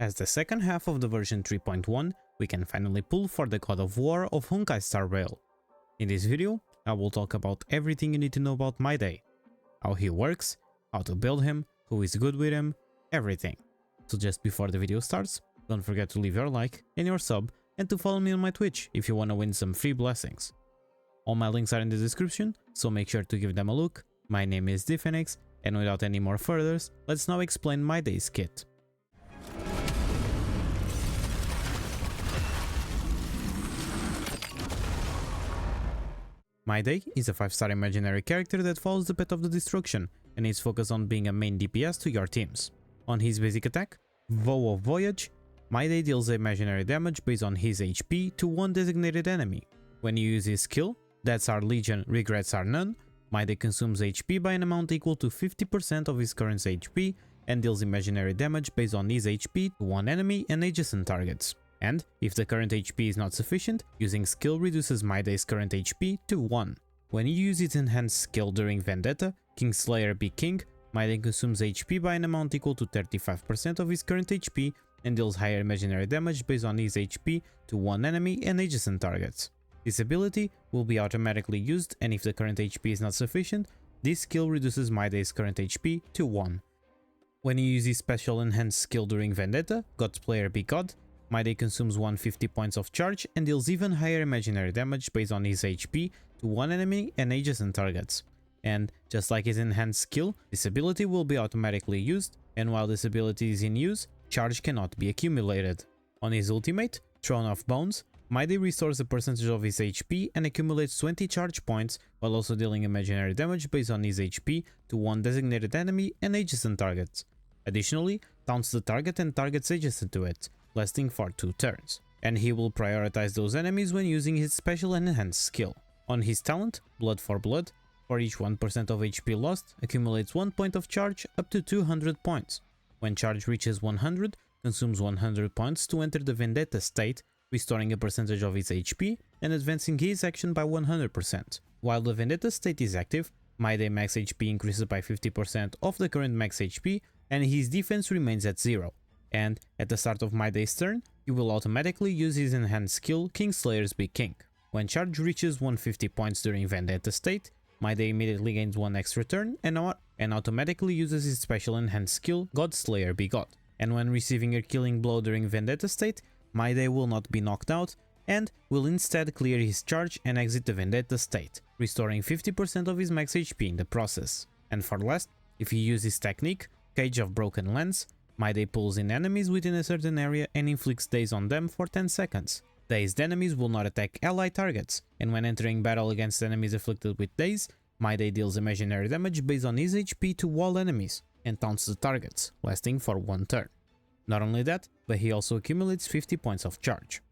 As the second half of the version 3.1, we can finally pull for the God of War of Honkai Star Rail. In this video, I will talk about everything you need to know about Mydei, how he works, how to build him, who is good with him, everything. So just before the video starts, don't forget to leave your like and your sub and to follow me on my Twitch if you want to win some free blessings. All my links are in the description, so make sure to give them a look. My name is Dphoenix, and without any more furthers, let's now explain Mydei's kit. Mydei is a 5-star imaginary character that follows the path of the destruction and is focused on being a main DPS to your teams. On his basic attack, Vow of Voyage, Mydei deals imaginary damage based on his HP to one designated enemy. When you use his skill, Deaths Are Legion, Regrets Are None, Mydei consumes HP by an amount equal to 50% of his current HP and deals imaginary damage based on his HP to one enemy and adjacent targets. And if the current HP is not sufficient, using skill reduces Mydei's current HP to 1. When you use its enhanced skill during Vendetta, Kingslayer Be King, Mydei consumes HP by an amount equal to 35% of his current HP and deals higher imaginary damage based on his HP to one enemy and adjacent targets. This ability will be automatically used, and if the current HP is not sufficient, this skill reduces Mydei's current HP to 1. When you use his special enhanced skill during Vendetta, Godslayer Be God, Mydei consumes 150 points of charge and deals even higher imaginary damage based on his HP to one enemy and adjacent targets. And just like his enhanced skill, this ability will be automatically used, and while this ability is in use, charge cannot be accumulated. On his ultimate, Throne of Bones, Mydei restores a percentage of his HP and accumulates 20 charge points while also dealing imaginary damage based on his HP to one designated enemy and adjacent targets. Additionally, taunts the target and targets adjacent to it, lasting for 2 turns, and he will prioritize those enemies when using his special enhanced skill. On his talent, Blood for Blood, for each 1% of HP lost, accumulates 1 point of charge up to 200 points. When charge reaches 100, consumes 100 points to enter the Vendetta state, restoring a percentage of his HP and advancing his action by 100%. While the Vendetta state is active, Mydei max HP increases by 50% of the current max HP and his defense remains at 0. And at the start of Mydei's turn, he will automatically use his enhanced skill Kingslayer's Be King. When charge reaches 150 points during Vendetta state, Mydei immediately gains 1 extra turn and automatically uses his special enhanced skill Godslayer Be God. And when receiving a killing blow during Vendetta state, Mydei will not be knocked out and will instead clear his charge and exit the Vendetta state, restoring 50% of his max HP in the process. And for last, if he uses technique, Cage of Broken Lands, Mydei pulls in enemies within a certain area and inflicts daze on them for 10 seconds. Dazed enemies will not attack ally targets, and when entering battle against enemies afflicted with daze, Mydei deals imaginary damage based on his HP to all enemies, and taunts the targets, lasting for 1 turn. Not only that, but he also accumulates 50 points of charge.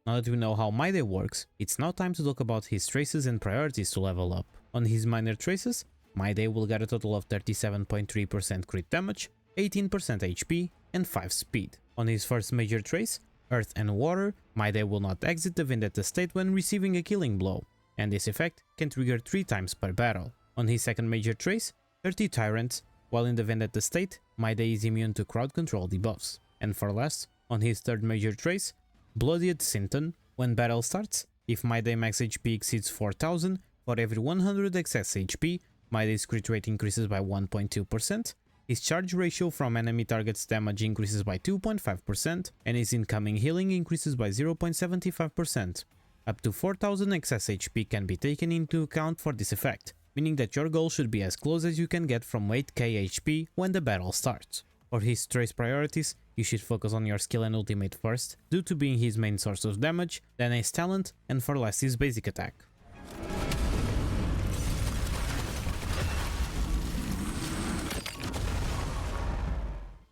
Now that we know how Mydei works, it's now time to talk about his traces and priorities to level up. On his minor traces, Mydei will get a total of 37.3% crit damage, 18% HP, and 5 speed. On his first major trace, Earth and Water, Mydei will not exit the Vendetta state when receiving a killing blow, and this effect can trigger 3 times per battle. On his second major trace, 30 Tyrants, while in the Vendetta state, Mydei is immune to crowd control debuffs. And for last, on his third major trace, Bloodied Sinton, when battle starts, if Mydei max HP exceeds 4000, for every 100 excess HP, Mydei's crit rate increases by 1.2%, his charge ratio from enemy targets damage increases by 2.5%, and his incoming healing increases by 0.75%. Up to 4000 excess HP can be taken into account for this effect, meaning that your goal should be as close as you can get from 8k HP when the battle starts. For his trace priorities, you should focus on your skill and ultimate first, due to being his main source of damage, then his talent, and for last his basic attack.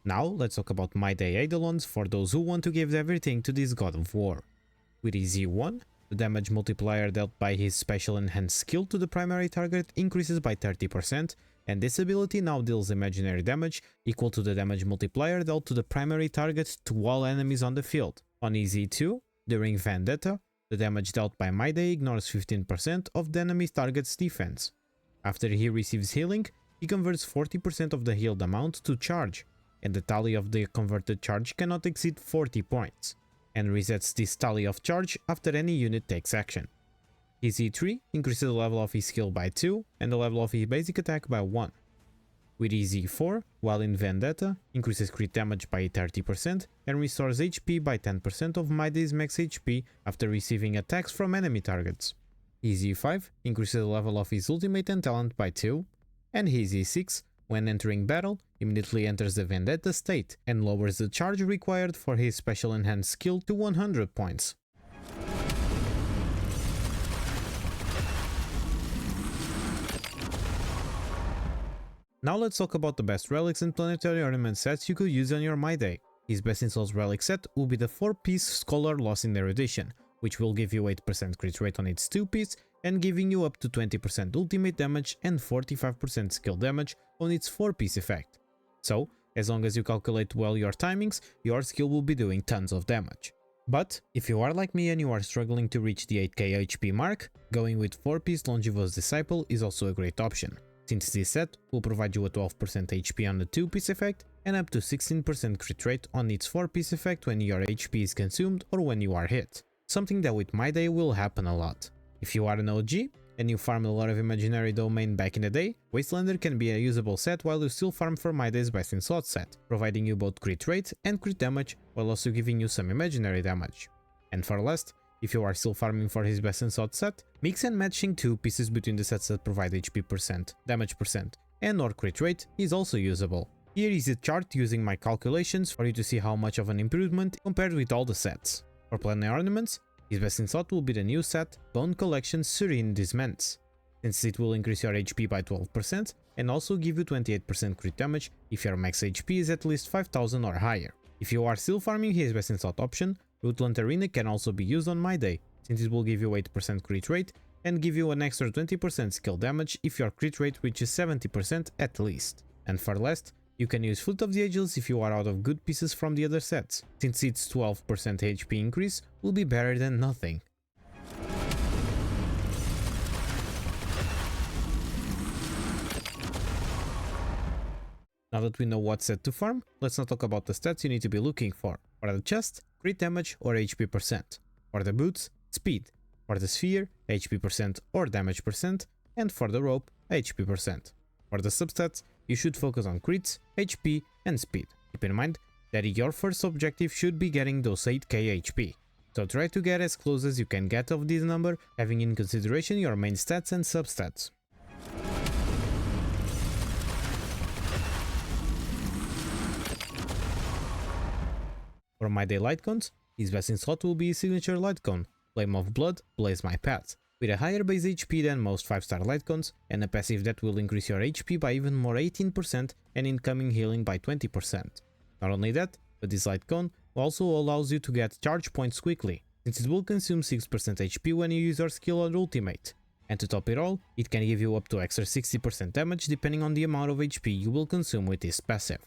Now let's talk about Mydei Eidolons for those who want to give everything to this God of War. With his E1, the damage multiplier dealt by his special enhanced skill to the primary target increases by 30%, and this ability now deals imaginary damage equal to the damage multiplier dealt to the primary target to all enemies on the field. On his E2, during Vendetta, The damage dealt by Mydei ignores 15% of the enemy target's defense. After he receives healing, he converts 40% of the healed amount to charge, and the tally of the converted charge cannot exceed 40 points, and resets this tally of charge after any unit takes action. His E3 increases the level of his skill by 2 and the level of his basic attack by 1. With his E4, while in Vendetta, increases crit damage by 30% and restores HP by 10% of Mydei's max HP after receiving attacks from enemy targets. His E5 increases the level of his ultimate and talent by 2, and his E6, when entering battle, immediately enters the Vendetta state and lowers the charge required for his special enhanced skill to 100 points. Now let's talk about the best relics and planetary ornament sets you could use on your Mydei. His best in Souls relic set will be the 4-piece Scholar Lost in their edition, which will give you 8% crit rate on its 2-piece and giving you up to 20% ultimate damage and 45% skill damage on its 4-piece effect. So, as long as you calculate well your timings, your skill will be doing tons of damage. But, if you are like me and you are struggling to reach the 8k HP mark, going with 4-piece Longevous Disciple is also a great option, since this set will provide you a 12% HP on the 2-piece effect and up to 16% crit rate on its 4-piece effect when your HP is consumed or when you are hit. Something that with Mydei will happen a lot. If you are an OG and you farmed a lot of imaginary domain back in the day, Wastelander can be a usable set while you still farm for Mydei's best in slot set, providing you both crit rate and crit damage while also giving you some imaginary damage. And for last, if you are still farming for his best in slot set, mix and matching 2 pieces between the sets that provide HP %, damage %, and or crit rate is also usable. Here is a chart using my calculations for you to see how much of an improvement compared with all the sets. For planetary ornaments, his best in slot will be the new set Bone Collection Serene Disments, since it will increase your HP by 12% and also give you 28% crit damage if your max HP is at least 5000 or higher. If you are still farming his best in slot option, Rootland Arena can also be used on Mydei, since it will give you 8% crit rate and give you an extra 20% skill damage if your crit rate reaches 70% at least. And for last, you can use Flute of the Ages if you are out of good pieces from the other sets, since its 12% HP increase will be better than nothing. Now that we know what set to farm, let's now talk about the stats you need to be looking for. For the chest, crit damage or HP %. For the boots, speed. For the sphere, HP % or damage %. And for the rope, HP %. For the substats, you should focus on crits, HP and speed. Keep in mind that your first objective should be getting those 8k HP. So try to get as close as you can get of this number, having in consideration your main stats and substats. For Mydei Lightcones, his best in slot will be his signature Lightcone, Flame of Blood, Blaze My Path, with a higher base HP than most 5-star Lightcones and a passive that will increase your HP by even more 18% and incoming healing by 20%. Not only that, but this Lightcone also allows you to get charge points quickly, since it will consume 6% HP when you use your skill or ultimate. And to top it all, it can give you up to extra 60% damage depending on the amount of HP you will consume with this passive.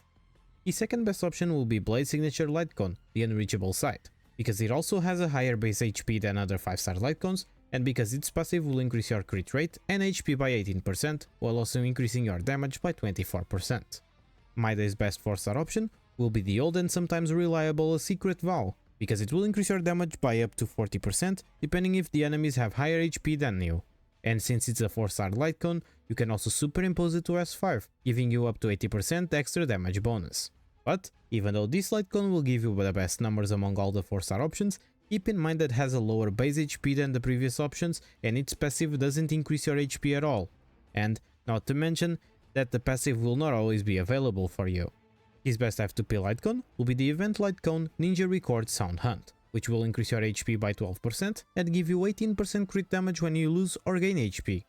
His second best option will be Blaze Signature Lightcone, the Unreachable Sight, because it also has a higher base HP than other 5-star Lightcones, and because its passive will increase your crit rate and HP by 18%, while also increasing your damage by 24%. Mydei's best 4-star option will be the old and sometimes reliable Secret Vow, because it will increase your damage by up to 40% depending if the enemies have higher HP than you. And since it's a 4-star Lightcone, you can also superimpose it to S5, giving you up to 80% extra damage bonus. But, even though this Lightcone will give you the best numbers among all the 4-star options, keep in mind that it has a lower base HP than the previous options and its passive doesn't increase your HP at all. And, not to mention, that the passive will not always be available for you. His best F2P Lightcone will be the event Lightcone Ninja Record Sound Hunt, which will increase your HP by 12% and give you 18% crit damage when you lose or gain HP.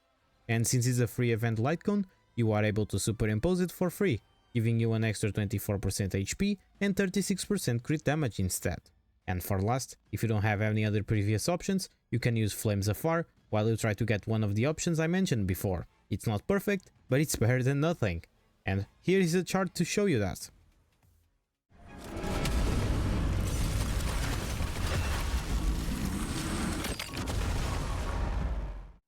And since it's a free event Lightcone, you are able to superimpose it for free, giving you an extra 24% HP and 36% crit damage instead. And for last, if you don't have any other previous options, you can use Flames Afar while you try to get one of the options I mentioned before. It's not perfect, but it's better than nothing. And here is a chart to show you that.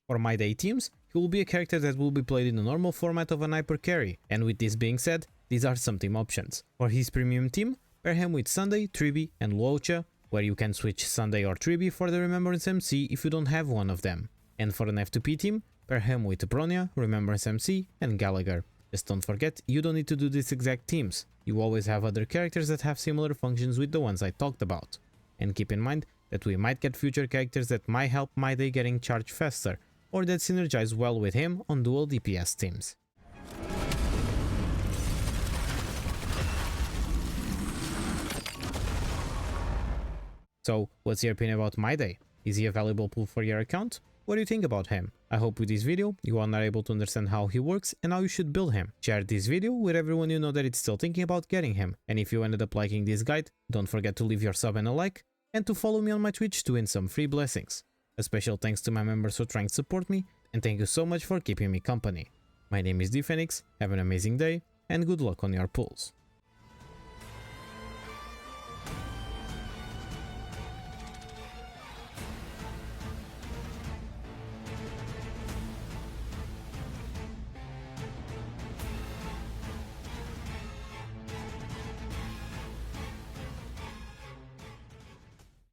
For Mydei teams, he will be a character that will be played in the normal format of an hyper carry, and with this being said, these are some team options. For his premium team, pair him with Sunday, Tribi and Luocha, where you can switch Sunday or Tribi for the Remembrance MC if you don't have one of them. And for an F2P team, pair him with Bronya, Remembrance MC and Gallagher. Just don't forget, you don't need to do these exact teams. You always have other characters that have similar functions with the ones I talked about. And keep in mind that we might get future characters that might help Mydei getting charged faster, or that synergize well with him on dual DPS teams. So, what's your opinion about Mydei? Is he a valuable pull for your account? What do you think about him? I hope with this video you are now able to understand how he works and how you should build him. Share this video with everyone you know that is still thinking about getting him. And if you ended up liking this guide, don't forget to leave your sub and a like, and to follow me on my Twitch to win some free blessings. A special thanks to my members for trying to support me, and thank you so much for keeping me company. My name is DPhoenix, have an amazing day, and good luck on your pulls.